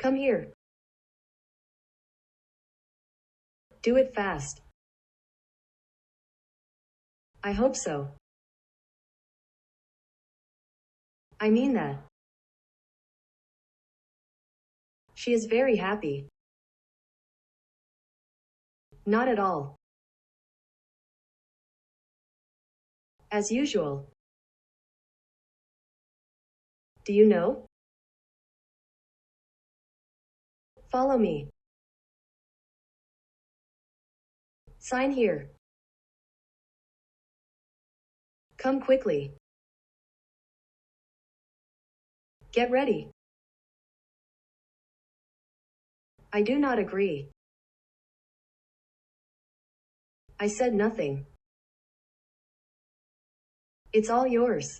Come here. Do it fast. I hope so. I mean that. She is very happy. Not at all. As usual. Do you know? Follow me. Sign here. Come quickly. Get ready. I do not agree. I said nothing. It's all yours.